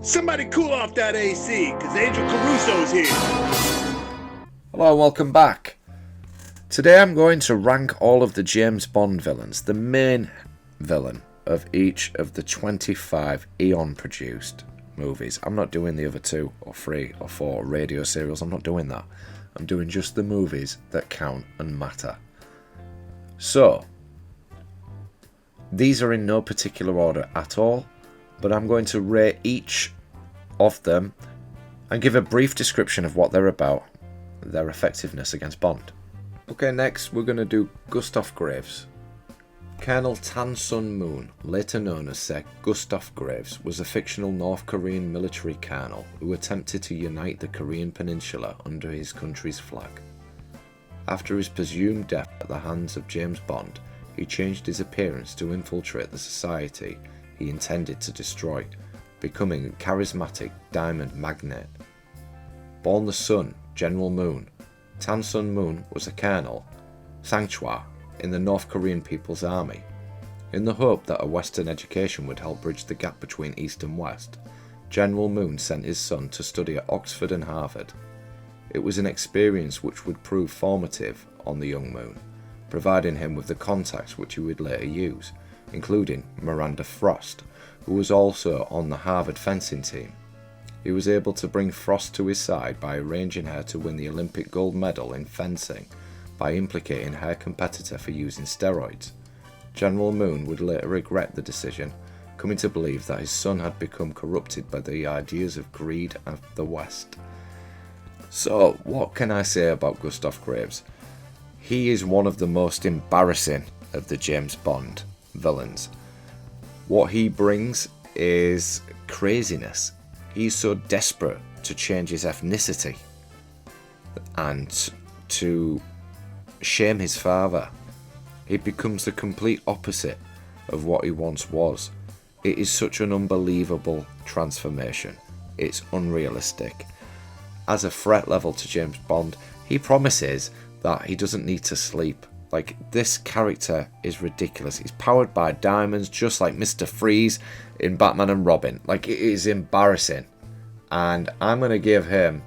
Somebody cool off that AC, because Angel Caruso's here. Hello and welcome back. Today I'm going to rank all of the James Bond villains, the main villain of each of the 25 Eon produced movies. I'm not doing the other 2 or 3 or 4 radio serials, I'm not doing that. I'm doing just the movies that count and matter. So, these are in no particular order at all, but I'm going to rate each of them and give a brief description of what they're about, their effectiveness against Bond. Okay, next we're going to do Gustaf Graves. Colonel Tan Sun Moon, later known as Sir Gustaf Graves, was a fictional North Korean military colonel who attempted to unite the Korean peninsula under his country's flag. After his presumed death at the hands of James Bond, he changed his appearance to infiltrate the society he intended to destroy, becoming a charismatic diamond magnate. Born the son, General Moon, Tan Sun Moon was a colonel, Sangchwa, in the North Korean People's Army. In the hope that a Western education would help bridge the gap between East and West, General Moon sent his son to study at Oxford and Harvard. It was an experience which would prove formative on the young Moon, providing him with the contacts which he would later use, including Miranda Frost, who was also on the Harvard fencing team. He was able to bring Frost to his side by arranging her to win the Olympic gold medal in fencing by implicating her competitor for using steroids. General Moon would later regret the decision, coming to believe that his son had become corrupted by the ideas of greed of the West. So, what can I say about Gustaf Graves? He is one of the most embarrassing of the James Bond villains. What he brings is craziness. He's so desperate to change his ethnicity and to shame his father. He becomes the complete opposite of what he once was. It is such an unbelievable transformation. It's unrealistic. As a threat level to James Bond, he promises that he doesn't need to sleep. Like, this character is ridiculous. He's powered by diamonds, just like Mr. Freeze in Batman and Robin. Like, it is embarrassing. And I'm going to give him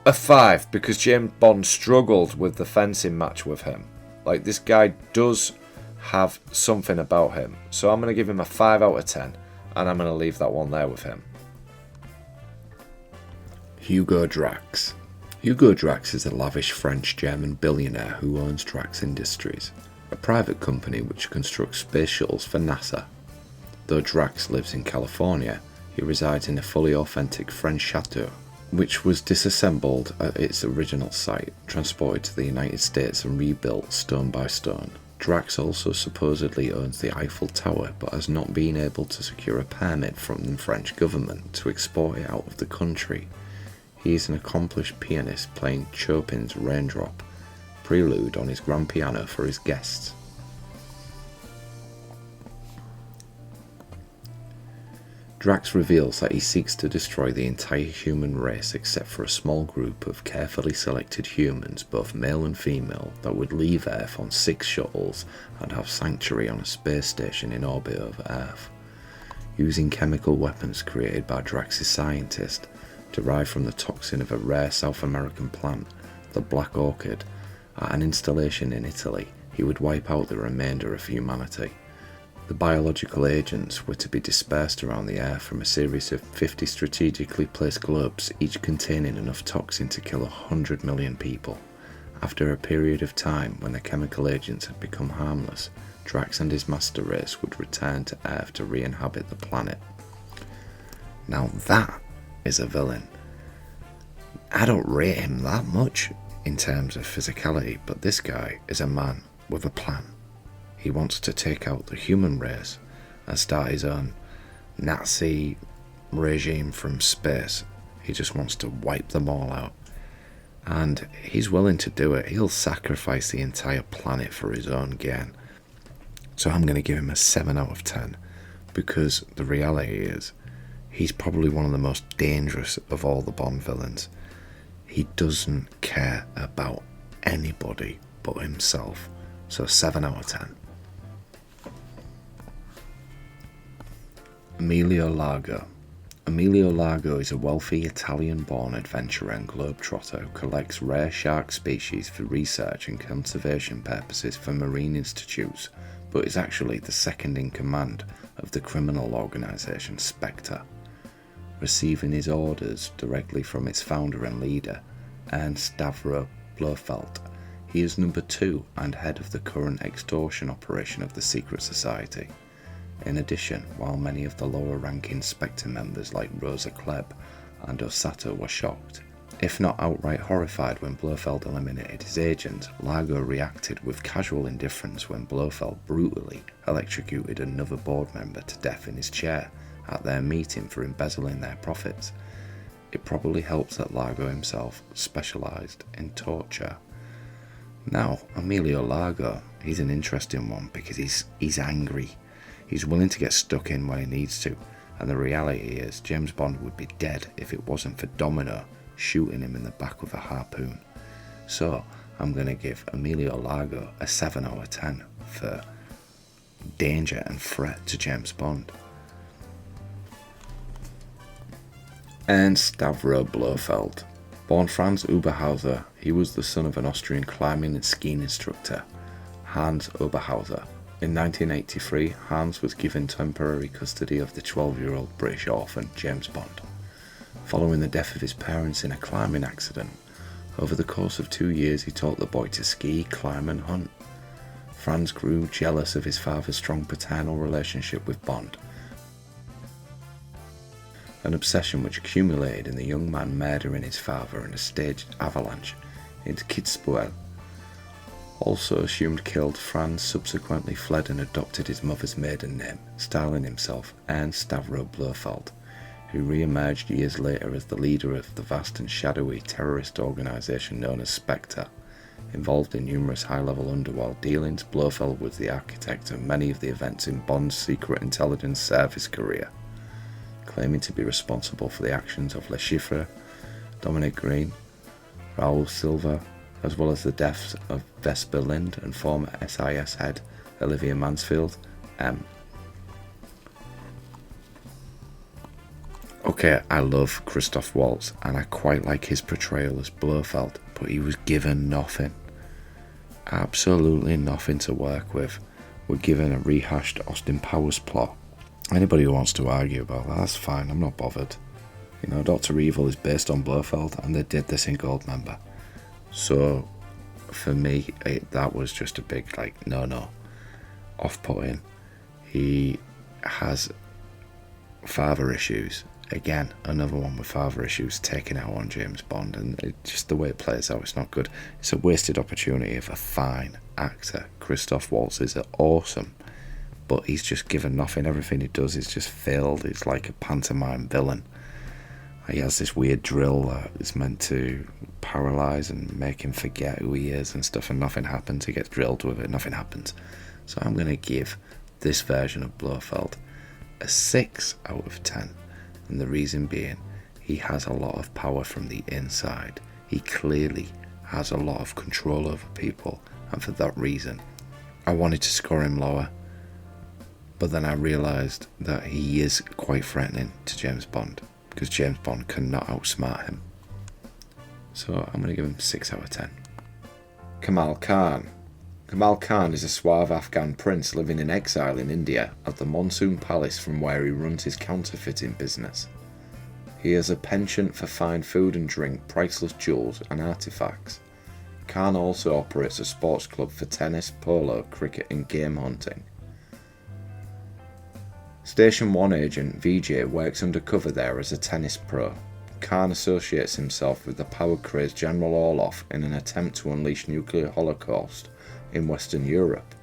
a 5 because James Bond struggled with the fencing match with him. Like, this guy does have something about him. So I'm going to give him a 5 out of 10. And I'm going to leave that one there with him. Hugo Drax. Hugo Drax is a lavish French-German billionaire who owns Drax Industries, a private company which constructs space shuttles for NASA. Though Drax lives in California, he resides in a fully authentic French chateau, which was disassembled at its original site, transported to the United States and rebuilt stone by stone. Drax also supposedly owns the Eiffel Tower, but has not been able to secure a permit from the French government to export it out of the country. He is an accomplished pianist playing Chopin's Raindrop prelude on his grand piano for his guests. Drax reveals that he seeks to destroy the entire human race except for a small group of carefully selected humans, both male and female, that would leave Earth on 6 shuttles and have sanctuary on a space station in orbit over Earth. Using chemical weapons created by Drax's scientist, derived from the toxin of a rare South American plant, the black orchid, at an installation in Italy, he would wipe out the remainder of humanity. The biological agents were to be dispersed around the Earth from a series of 50 strategically placed globes, each containing enough toxin to kill 100 million people. After a period of time when the chemical agents had become harmless, Drax and his master race would return to Earth to re-inhabit the planet. Now that is a villain. I don't rate him that much in terms of physicality, but this guy is a man with a plan. He wants to take out the human race and start his own Nazi regime from space. He just wants to wipe them all out. And he's willing to do it. He'll sacrifice the entire planet for his own gain. So I'm going to give him a 7 out of 10 because the reality is he's probably one of the most dangerous of all the Bond villains. He doesn't care about anybody but himself. So 7 out of 10. Emelo Lgo. Emelo Lgo is a wealthy Italian-born adventurer and globetrotter who collects rare shark species for research and conservation purposes for marine institutes, but is actually the second in command of the criminal organisation Spectre. Receiving his orders directly from its founder and leader, Stavro Blofeld, he is number 2 and head of the current extortion operation of the secret society. In addition, while many of the lower-ranking Spectre members like Rosa Klebb and Osato were shocked, if not outright horrified when Blofeld eliminated his agent, Lgo reacted with casual indifference when Blofeld brutally electrocuted another board member to death in his chair at their meeting for embezzling their profits. It probably helps that Lgo himself specialised in torture. Now, Emelo Lgo, he's an interesting one because he's angry. He's willing to get stuck in when he needs to, and the reality is James Bond would be dead if it wasn't for Domino shooting him in the back with a harpoon. So I'm going to give Emelo Lgo a 7 out of 10 for danger and threat to James Bond. And Stavro Blofeld. Born Franz Oberhauser, he was the son of an Austrian climbing and skiing instructor, Hans Oberhauser. In 1983, Hans was given temporary custody of the 12-year-old British orphan James Bond, following the death of his parents in a climbing accident. Over the course of 2 years, he taught the boy to ski, climb and hunt. Franz grew jealous of his father's strong paternal relationship with Bond, an obsession which accumulated in the young man murdering his father in a staged avalanche into Kitzbühel. Also assumed killed, Franz subsequently fled and adopted his mother's maiden name, styling himself Stavro Blofeld, who re-emerged years later as the leader of the vast and shadowy terrorist organisation known as Spectre. Involved in numerous high-level underworld dealings, Blofeld was the architect of many of the events in Bond's Secret Intelligence Service career, claiming to be responsible for the actions of Le Chiffre, Dominic Green, Raoul Silva, as well as the deaths of Vesper Lind and former SIS head Olivia Mansfield, M. Okay, I love Christoph Waltz and I quite like his portrayal as Blofeld, but he was given nothing. Absolutely nothing to work with. We're given a rehashed Austin Powers plot. Anybody who wants to argue about that, that's fine, I'm not bothered. You know, Dr. Evil is based on Blofeld and they did this in Goldmember. So, for me, that was just a big, no. Off-putting. He has father issues. Again, another one with father issues taken out on James Bond, and just the way it plays out, it's not good. It's a wasted opportunity of a fine actor. Christoph Waltz is awesome, but he's just given nothing. Everything he does is just failed. He's like a pantomime villain. He has this weird drill that is meant to paralyse and make him forget who he is and stuff, and nothing happens. He gets drilled with it, nothing happens. So I'm going to give this version of Blofeld a 6 out of 10. And the reason being, he has a lot of power from the inside. He clearly has a lot of control over people, and for that reason, I wanted to score him lower. But then I realised that he is quite threatening to James Bond, because James Bond cannot outsmart him. So I'm going to give him 6 out of 10. Kamal Khan. Kamal Khan is a suave Afghan prince living in exile in India at the Monsoon Palace, from where he runs his counterfeiting business. He has a penchant for fine food and drink, priceless jewels and artifacts. Khan also operates a sports club for tennis, polo, cricket and game hunting. Station 1 agent Vijay works undercover there as a tennis pro. Khan associates himself with the power-crazed General Orlov in an attempt to unleash nuclear holocaust in Western Europe.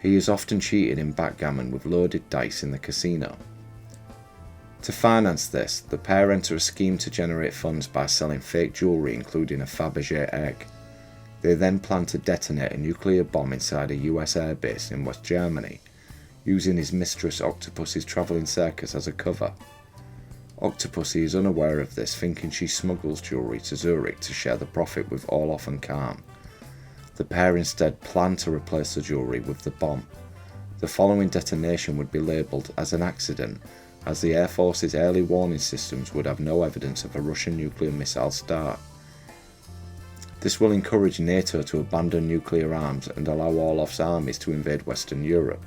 He is often cheated in backgammon with loaded dice in the casino. To finance this, the pair enter a scheme to generate funds by selling fake jewellery, including a Fabergé egg. They then plan to detonate a nuclear bomb inside a US airbase in West Germany, using his mistress Octopussy's travelling circus as a cover. Octopussy is unaware of this, thinking she smuggles jewellery to Zurich to share the profit with Orlov and Khan. The pair instead plan to replace the jewellery with the bomb. The following detonation would be labelled as an accident, as the Air Force's early warning systems would have no evidence of a Russian nuclear missile start. This will encourage NATO to abandon nuclear arms and allow Orlov's armies to invade Western Europe.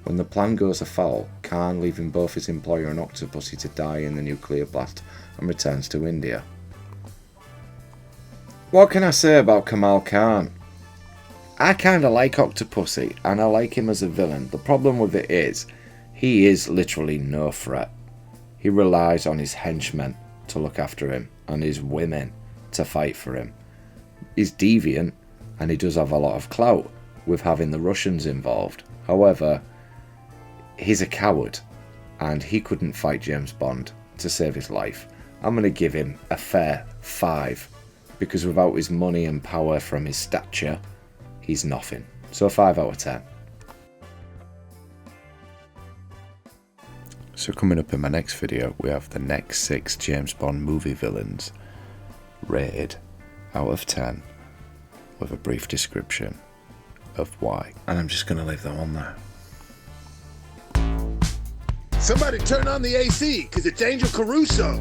When the plan goes afoul, Khan, leaving both his employer and Octopussy to die in the nuclear blast, and returns to India. What can I say about Kamal Khan? I kinda like Octopussy, and I like him as a villain. The problem with it is, he is literally no threat. He relies on his henchmen to look after him, and his women to fight for him. He's deviant, and he does have a lot of clout with having the Russians involved. However, he's a coward, and he couldn't fight James Bond to save his life. I'm going to give him a fair 5, because without his money and power from his stature, he's nothing. So 5 out of 10. So coming up in my next video, we have the next 6 James Bond movie villains, rated out of 10, with a brief description of why. And I'm just going to leave that on there. Somebody turn on the AC, because it's Angel Caruso.